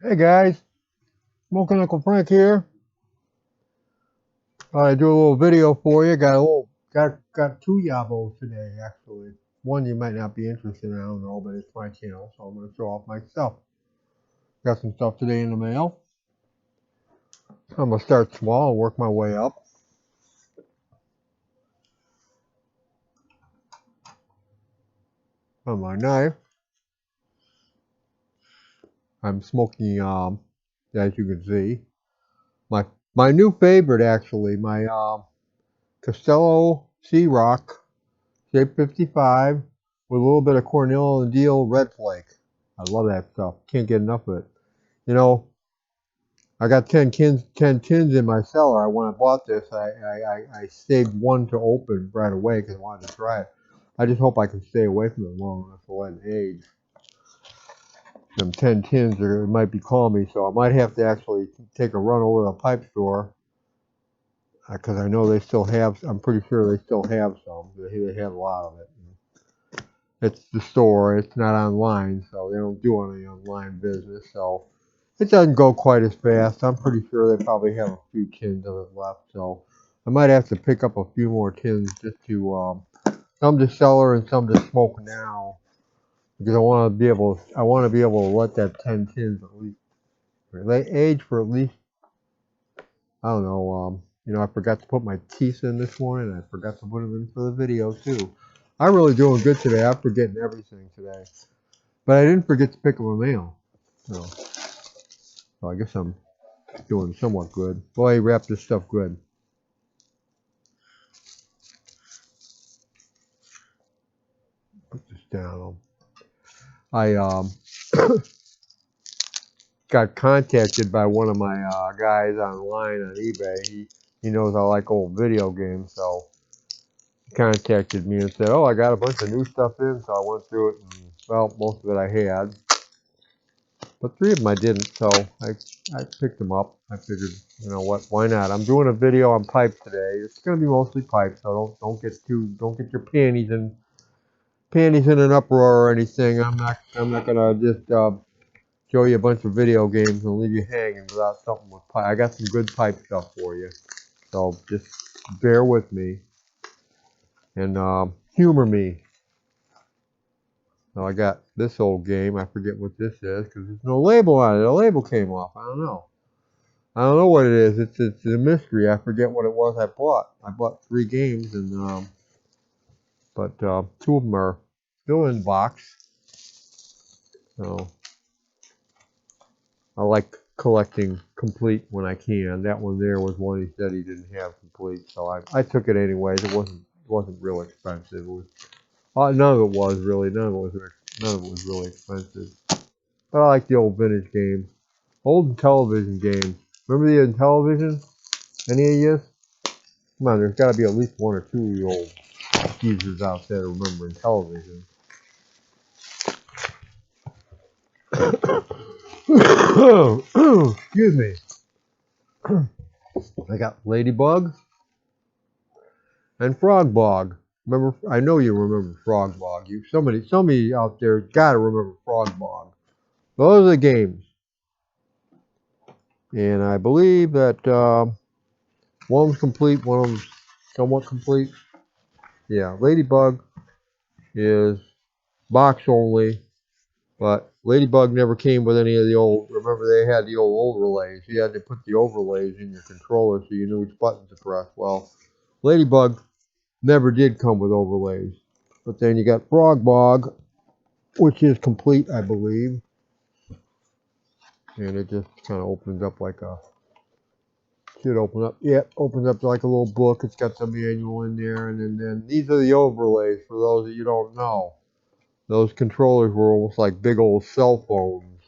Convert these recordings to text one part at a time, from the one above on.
Hey guys, Smoking Uncle Frank here. I do a little video for you. Got two yabos today actually. One you might not be interested in, I don't know, but it's my channel, so I'm gonna show off my stuff. Got some stuff today in the mail. I'm gonna start small and work my way up. On my knife, I'm smoking as you can see. My my new favorite actually, my Costello Sea Rock Shape 55 with a little bit of Cornell and Deal Red Flake. I love that stuff. Can't get enough of it. You know, I got 10 tins in my cellar. When I bought this, I saved one to open right away because I wanted to try it. I just hope I can stay away from it long enough to let it age. Them 10 tins it might be calling me, so I might have to actually take a run over to the pipe store because I know they still have. I'm pretty sure they still have some. They have a lot of it. It's the store. It's not online, so they don't do any online business. So it doesn't go quite as fast. I'm pretty sure they probably have a few tins of it left. So I might have to pick up a few more tins just to some to cellar and some to smoke now because I want to be able to let that 10 tins at least age for at least I don't know. I forgot to put my teeth in this morning. I forgot to put them in for the video too. I'm really doing good today. I'm forgetting everything today. But I didn't forget to pick up a mail. So I guess I'm doing somewhat good. Boy, he wrapped this stuff good. Put this down. I got contacted by one of my guys online on eBay. He knows I like old video games, so he contacted me and said, "Oh, I got a bunch of new stuff in." So I went through it, and well, most of it I had, but three of them I didn't. So I picked them up. I figured, you know what, why not? I'm doing a video on pipes today. It's gonna be mostly pipes, so don't get your panties in an uproar or anything. I'm not gonna just show you a bunch of video games and leave you hanging without something with pipe. I got some good pipe stuff for you, so just bear with me and humor me. Now I got this old game. I forget what this is because there's no label on it. The label came off. I don't know. I don't know what it is. It's a mystery. I forget what it was I bought. I bought three games and but two of them are still in the box. So I like collecting complete when I can. That one there was one he said he didn't have complete, so I took it anyways. It wasn't real expensive. It was none of it was really none of it was really expensive. But I like the old vintage games, old television games. Remember the television? Any of you? Come on, there's got to be at least one or two of you old geezers out there remembering television. Excuse me. I got Ladybug and Frogbog. Remember? I know you remember Frogbog. Somebody out there got to remember Frogbog. Those are the games, and I believe that one of them's complete, one of them's somewhat complete. Yeah, Ladybug is box only, but Ladybug never came with any of the old. Remember, they had the old overlays. You had to put the overlays in your controller so you knew which buttons to press. Well, Ladybug never did come with overlays. But then you got Frogbog, which is complete, I believe. And it just kind of opens up like a, should open up, yeah, opens up like a little book. It's got the manual in there. And then these are the overlays for those that you don't know. Those controllers were almost like big old cell phones.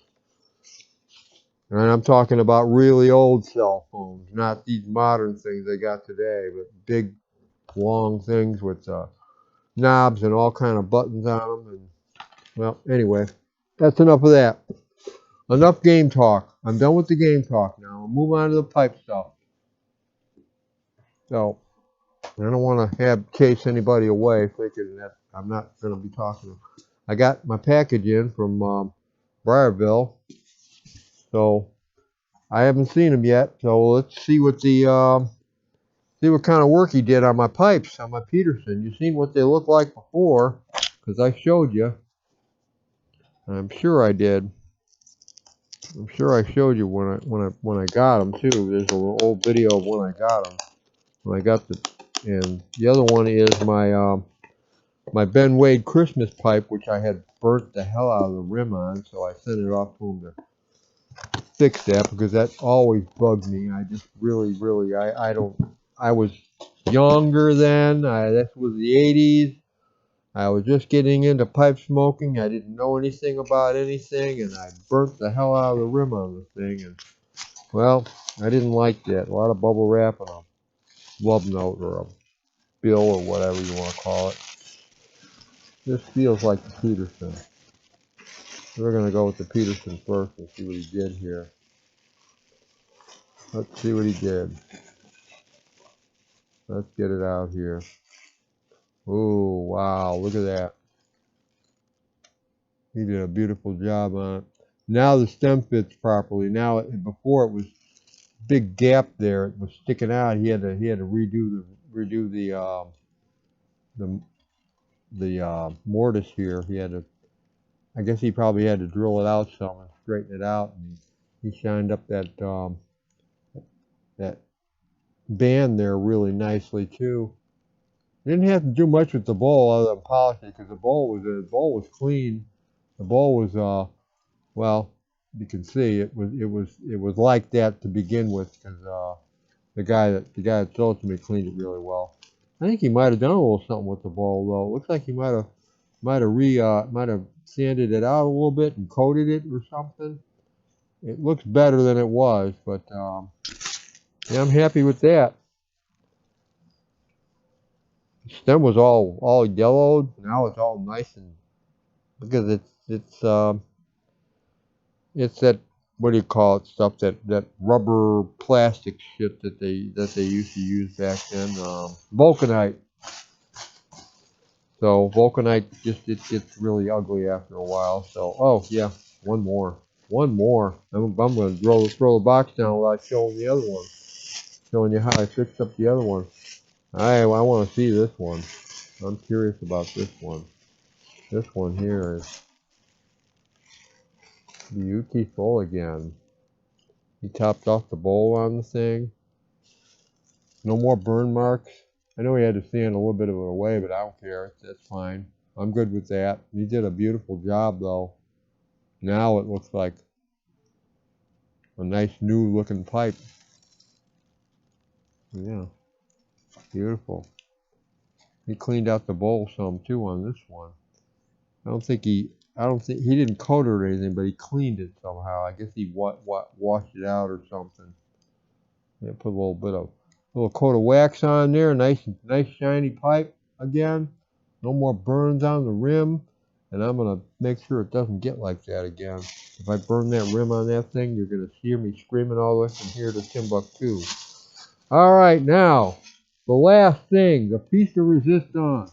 And I'm talking about really old cell phones, not these modern things they got today, but big, long things with knobs and all kind of buttons on them. And well, anyway, that's enough of that. Enough game talk. I'm done with the game talk now. I'll move on to the pipe stuff. So I don't want to chase anybody away thinking that I'm not going to be talking. I got my package in from Briarville. So I haven't seen him yet. So let's see what see what kind of work he did on my pipes, on my Peterson. You've seen what they look like before, because I showed you. I'm sure I did. I'm sure I showed you when I got them too. There's a little old video of when I got them. When I got and the other one is my Ben Wade Christmas pipe, which I had burnt the hell out of the rim on, so I sent it off to him to fix that because that always bugged me. I just really, I was younger then. This was the 80s. I was just getting into pipe smoking. I didn't know anything about anything, and I burnt the hell out of the rim on the thing. And well, I didn't like that. A lot of bubble wrap and a love note or a bill or whatever you want to call it. This feels like the Peterson. We're going to go with the Peterson first and see what he did here. Let's see what he did. Let's get it out here. Oh, wow, look at that. He did a beautiful job on it. Now the stem fits properly. Now, before it was big gap there. It was sticking out. He had to redo the mortise here. He had to. I guess he probably had to drill it out some and straighten it out. And he shined up that band there really nicely too. He didn't have to do much with the bowl other than polish it because the bowl was clean. The bowl was well, you can see it was like that to begin with because the guy that sold it to me cleaned it really well. I think he might have done a little something with the bowl though. It looks like he might have sanded it out a little bit and coated it or something. It looks better than it was, but yeah, I'm happy with that. The stem was all yellowed. Now it's all nice and because it's that, what do you call it, stuff, that rubber plastic shit that they used to use back then, vulcanite. So vulcanite just it gets really ugly after a while. So oh yeah, one more. I'm gonna throw the box down without showing the other one, showing you how I fixed up the other one. I want to see this one. I'm curious about this one. This one here is beautiful again. He topped off the bowl on the thing. No more burn marks. I know he had to sand a little bit of it away, but I don't care. That's fine. I'm good with that. He did a beautiful job, though. Now it looks like a nice new looking pipe. Yeah, beautiful. He cleaned out the bowl some too on this one. I don't think he didn't coat it or anything, but he cleaned it somehow. I guess he washed it out or something. Yeah, put a little coat of wax on there. Nice shiny pipe again. No more burns on the rim. And I'm gonna make sure it doesn't get like that again. If I burn that rim on that thing, you're gonna hear me screaming all the way from here to Timbuktu. All right, now the last thing, the piece de resistance.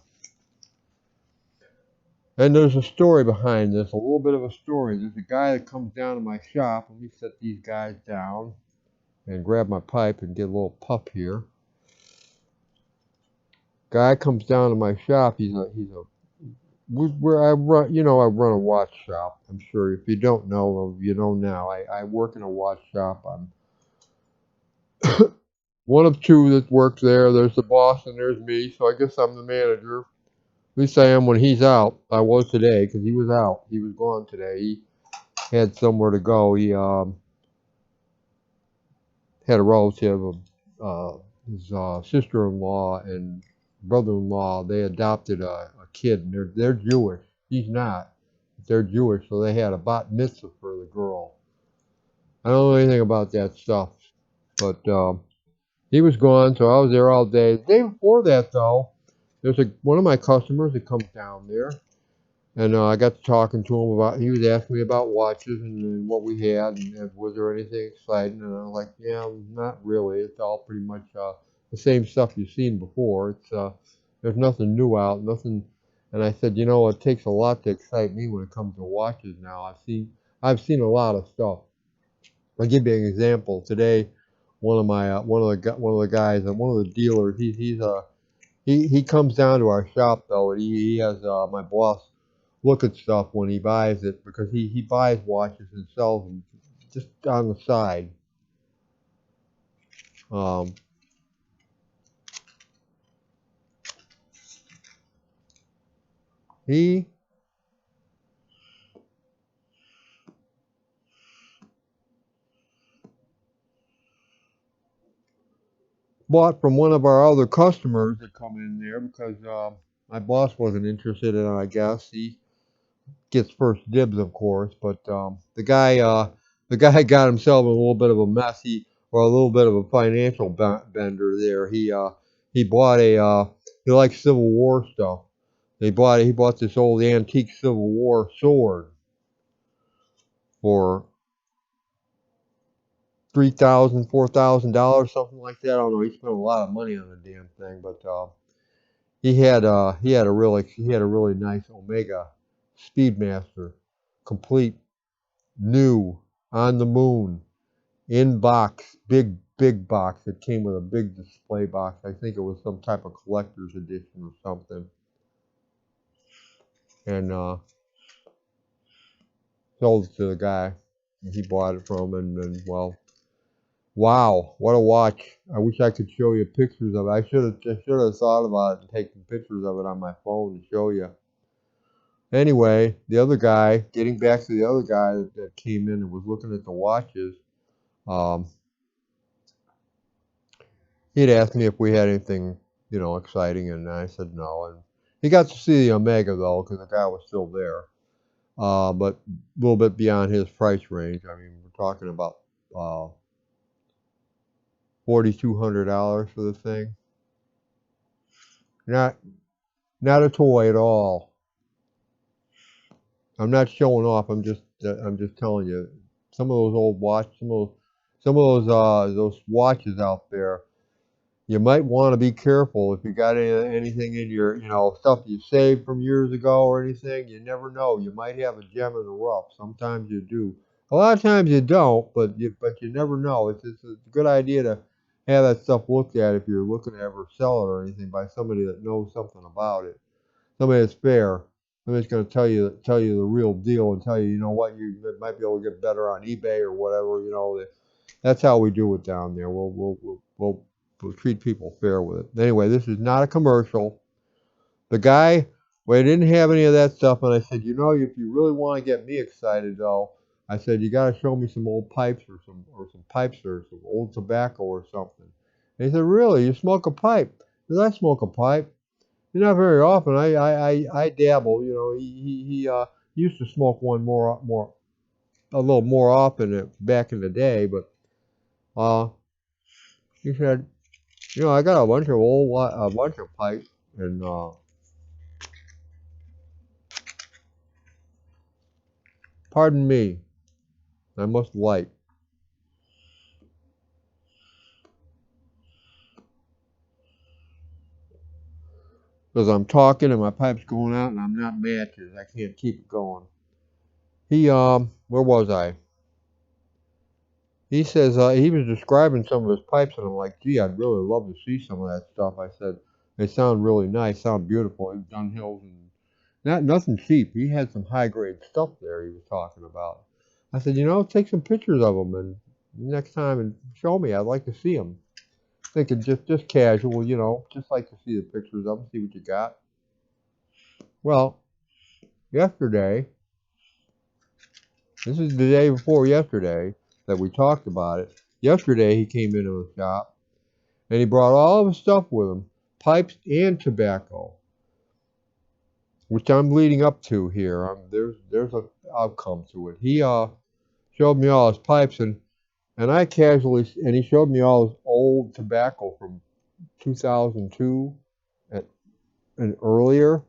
And there's a story behind this, a little bit of a story. There's a guy that comes down to my shop. Let me set these guys down and grab my pipe and get a little puff here. Guy comes down to my shop. Where I run a watch shop. I'm sure if you don't know, you know now. I work in a watch shop. I'm one of two that works there. There's the boss and there's me. So I guess I'm the manager. At least I am when he's out. I was today because he was out. He was gone today. He had somewhere to go. He had a relative of his sister-in-law and brother-in-law. They adopted a kid, and they're Jewish. He's not. They're Jewish, so they had a bat mitzvah for the girl. I don't know anything about that stuff, but he was gone, so I was there all day. The day before that, though, there's one of my customers that comes down there, and I got to talking to him about. He was asking me about watches and what we had, and was there anything exciting? And I was like, yeah, not really. It's all pretty much the same stuff you've seen before. There's nothing new out, nothing. And I said, it takes a lot to excite me when it comes to watches now. I've seen a lot of stuff. I'll give you an example. Today, one of the guys, one of the dealers, he comes down to our shop though, and he has my boss look at stuff when he buys it because he buys watches and sells them just on the side. Um, he bought from one of our other customers that come in there because my boss wasn't interested in it. I guess he gets first dibs, of course. But the guy got himself in a little bit of a mess. Or a little bit of a financial bender there. He bought he likes Civil War stuff. He bought this old antique Civil War sword for $3,000, $4,000, something like that. I don't know. He spent a lot of money on the damn thing, but he had a really nice Omega Speedmaster, complete, new, on the moon, in box, big box. It came with a big display box. I think it was some type of collector's edition or something, and sold it to the guy he bought it from, and well, wow, what a watch! I wish I could show you pictures of it. I should have thought about it and taken pictures of it on my phone to show you. Anyway, the other guy, getting back to the other guy that came in and was looking at the watches, um, he'd asked me if we had anything, exciting, and I said no. And he got to see the Omega though, because the guy was still there, but a little bit beyond his price range. I mean, we're talking about $4,200 for the thing. Not not a toy at all. I'm not showing off. I'm just telling you. Some of those old watch, some of those watches out there. You might want to be careful if you got anything in your, stuff you saved from years ago or anything. You never know. You might have a gem in the rough. Sometimes you do. A lot of times you don't, but you never know. It's a good idea to have that stuff looked at if you're looking to ever sell it or anything by somebody that knows something about it. Somebody that's fair. Somebody's going to tell you the real deal and tell you, you know what, you might be able to get better on eBay or whatever. That's how we do it down there. We'll treat people fair with it. Anyway, this is not a commercial. The guy, well, he didn't have any of that stuff, and I said, if you really want to get me excited, though, I said you got to show me some old pipes or some pipes or some old tobacco or something. And he said, really, you smoke a pipe? I said, I smoke a pipe. Not very often. I dabble. He used to smoke one a little more often back in the day, but he said, I got a bunch of pipes, and pardon me, I must light because I'm talking and my pipe's going out, and I'm not matches. I can't keep it going. Where was I? He says he was describing some of his pipes, and I'm like, gee, I'd really love to see some of that stuff. I said, they sound really nice, sound beautiful. He's done hills and nothing cheap. He had some high grade stuff there he was talking about. I said, take some pictures of them and next time and show me. I'd like to see them. Thinking just casual, just like to see the pictures of them, see what you got. Well, yesterday, this is the day before yesterday that we talked about it. Yesterday he came into the shop and he brought all of his stuff with him, pipes and tobacco, which I'm leading up to here. There's a outcome to it. He showed me all his pipes and he showed me all his old tobacco from 2002 and earlier.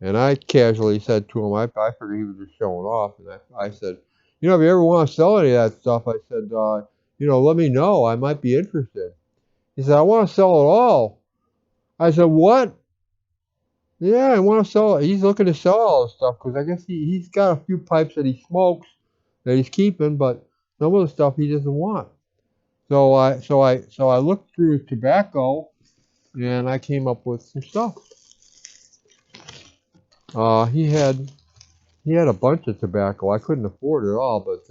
And I casually said to him, I figured he was just showing off. And I said, if you ever want to sell any of that stuff, I said, let me know. I might be interested. He said, I want to sell it all. I said, what? Yeah, I want to sell it. He's looking to sell all this stuff because I guess he's got a few pipes that he smokes that he's keeping, but some of the stuff he doesn't want. So I looked through his tobacco, and I came up with some stuff. He had a bunch of tobacco. I couldn't afford it all, but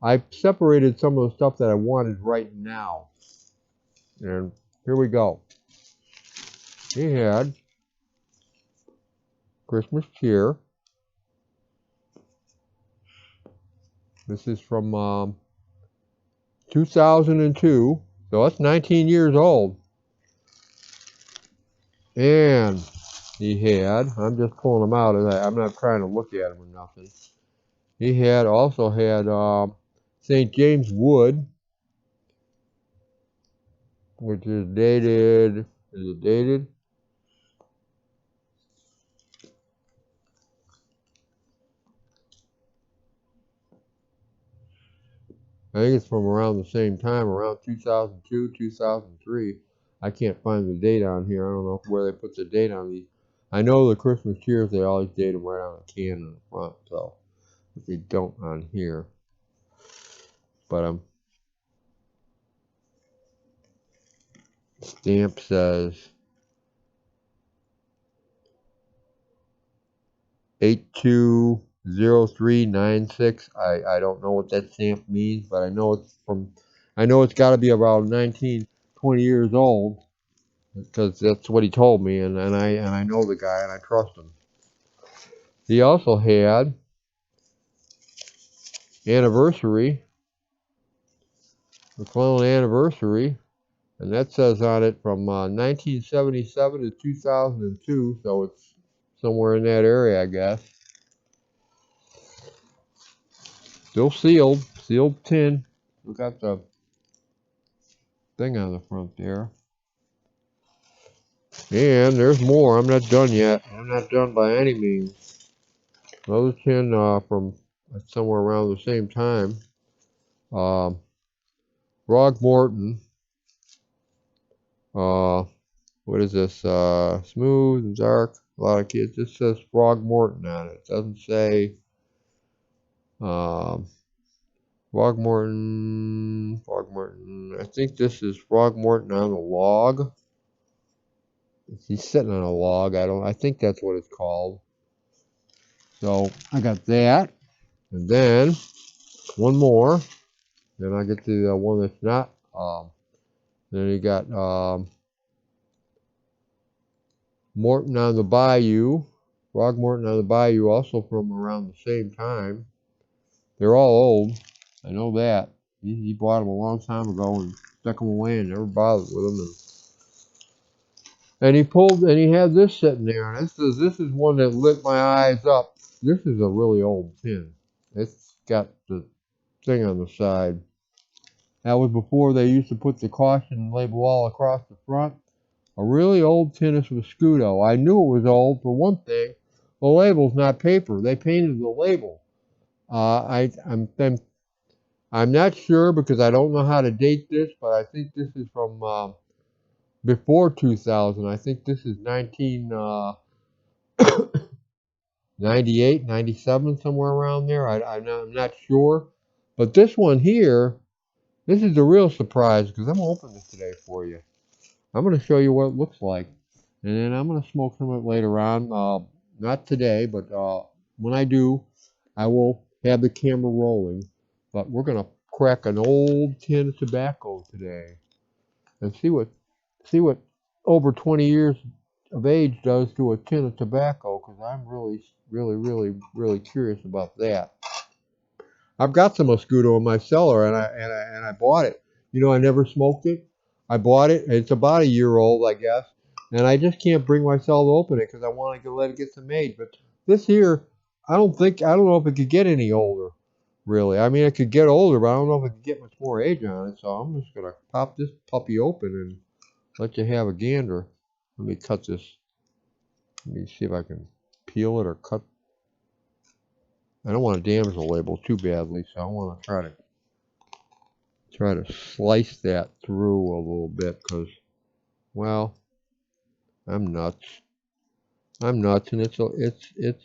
I separated some of the stuff that I wanted right now. And here we go. He had Christmas cheer. This is from 2002, so that's 19 years old. And he had, I'm just pulling them out, and I'm not trying to look at them or nothing. He also had St. James Wood, which is dated, is it dated? I think it's from around the same time, around 2002, 2003. I can't find the date on here. I don't know where they put the date on these. I know the Christmas cheers, they always date them right on the can in the front, so but they don't on here. But stamp says 820396. I don't know what that stamp means, but I know it's got to be about 19, 20 years old, because that's what he told me, and I know the guy and I trust him. He also had anniversary, McClellan anniversary, and that says on it from 1977 to 2002, so it's somewhere in that area, I guess. Still sealed tin. Look at the thing on the front there. And there's more. I'm not done yet. I'm not done by any means. Another tin from somewhere around the same time. Morton. What is this? Smooth and dark. A lot of kids. This says Morton on it. It doesn't say Morton. I think this is Morton on a log. He's sitting on a log. I think that's what it's called. So I got that. And then one more. Then I get to the one that's not. Then you got Morton on the Bayou. Morton on the Bayou, also from around the same time. They're all old. I know that. He bought them a long time ago and stuck them away and never bothered with them. And he had this sitting there. And this is one that lit my eyes up. This is a really old tin. It's got the thing on the side. That was before they used to put the caution label all across the front. A really old tin of Scudo. I knew it was old for one thing. The label's not paper. They painted the label. I'm not sure because I don't know how to date this, but I think this is from before 2000. I think this is 1998, 97, somewhere around there. I'm not sure. But this one here, this is a real surprise because I'm going to open this today for you. I'm going to show you what it looks like. And then I'm going to smoke some of it later on. Not today, but when I do, I will have the camera rolling. But we're going to crack an old tin of tobacco today and see what over 20 years of age does to a tin of tobacco, because I'm really curious about that. I've got some Escudo in my cellar, and I bought it. I never smoked it. I bought it. It's about a year old, I guess, and I just can't bring myself to open it because I want to let it get some age. But this here, I don't know if it could get any older, really. I mean, it could get older, but I don't know if it could get much more age on it. So I'm just gonna pop this puppy open and let you have a gander. Let me cut this. Let me see if I can peel it or cut. I don't want to damage the label too badly, so I want to try to slice that through a little bit because, well, I'm nuts. And it's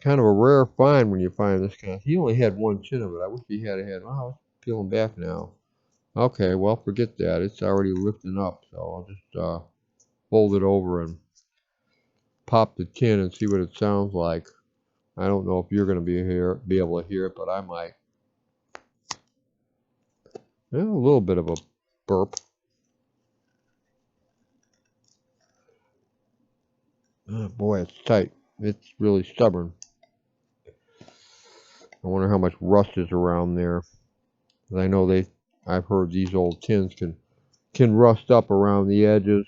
kind of a rare find when you find this kind. He only had one chin of it. I wish he had had. Oh, it's peeling back now. Okay, well, forget that. It's already lifting up, so I'll just fold it over and pop the tin and see what it sounds like. I don't know if you're going to be able to hear it, but I might. Yeah, a little bit of a burp. Oh, boy, it's tight. It's really stubborn. I wonder how much rust is around there. I know I've heard these old tins can rust up around the edges.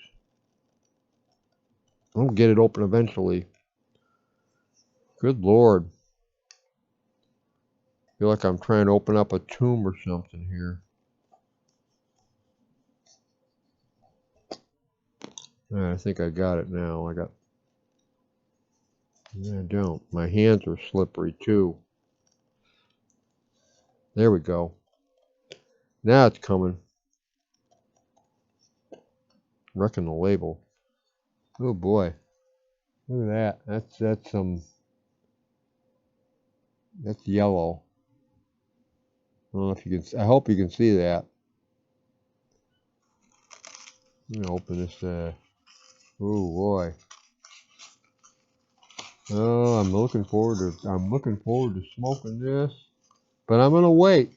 I'll get it open eventually. Good Lord. I feel like I'm trying to open up a tomb or something here. I think I got it now. I don't. My hands are slippery too. There we go. Now it's coming. Wrecking the label. Oh boy. Look at that. That's yellow. I don't know if you can. I hope you can see that. I'm gonna open this. Oh boy. Oh, I'm looking forward to smoking this, but I'm gonna wait.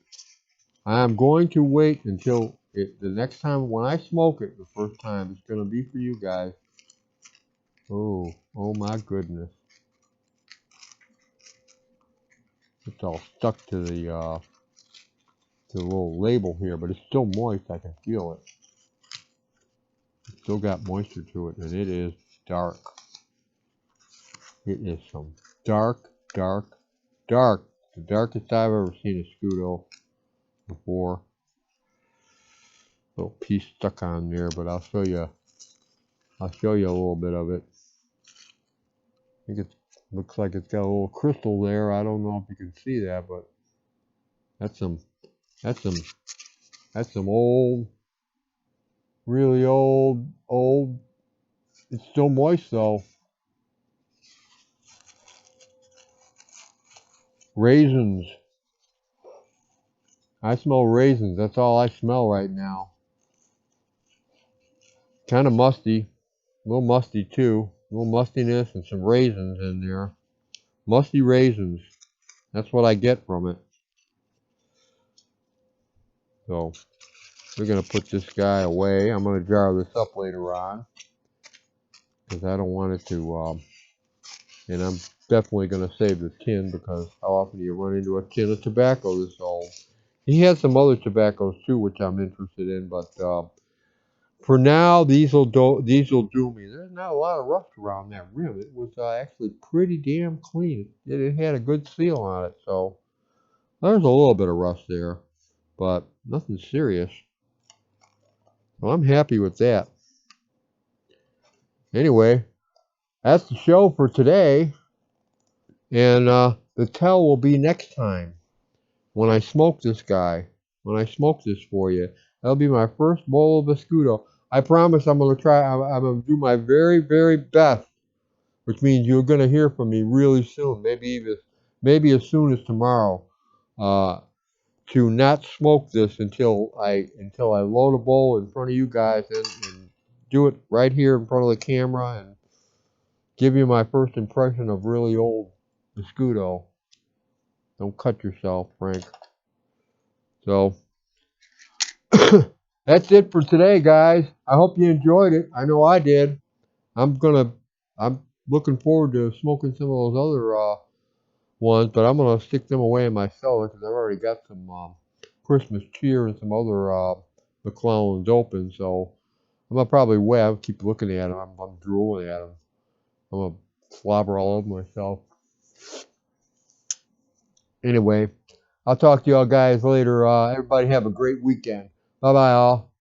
I'm going to wait until the next time when I smoke it the first time. It's gonna be for you guys. Oh my goodness. It's all stuck to the little label here, but it's still moist. I can feel it. It's still got moisture to it, and it is dark. It is some dark. The darkest I've ever seen a Scudo before. Little piece stuck on there, but I'll show you a little bit of it. I think it looks like it's got a little crystal there. I don't know if you can see that, but that's some old, really old. It's still moist though. Raisins. I smell raisins. That's all I smell right now. Kind of musty. A little musty too. A little mustiness and some raisins in there. Musty raisins. That's what I get from it. So we're going to put this guy away. I'm going to jar this up later on because I don't want it to, and I'm definitely going to save the tin because how often do you run into a tin of tobacco this old? He had some other tobaccos too, which I'm interested in, but for now, these will do me. There's not a lot of rust around that rim. It was actually pretty damn clean. It had a good seal on it, so there's a little bit of rust there, but nothing serious. Well, I'm happy with that. Anyway, that's the show for today, and the tell will be next time when I smoke this guy. When I smoke this for you, that'll be my first bowl of Escudo. I promise I'm gonna try. I'm gonna do my very, very best, which means you're gonna hear from me really soon. Maybe as soon as tomorrow. To not smoke this until I load a bowl in front of you guys and do it right here in front of the camera and give you my first impression of really old Escudo. Don't cut yourself, Frank. So that's it for today, guys. I hope you enjoyed it. I know I did. I'm looking forward to smoking some of those other ones, but I'm gonna stick them away in my cellar because I've already got some Christmas cheer and some other McClellan's open. So I'm gonna probably wait. I'll keep looking at them. I'm drooling at them. I'm gonna slobber all over myself. Anyway, I'll talk to y'all guys later. Everybody have a great weekend. Bye bye, all.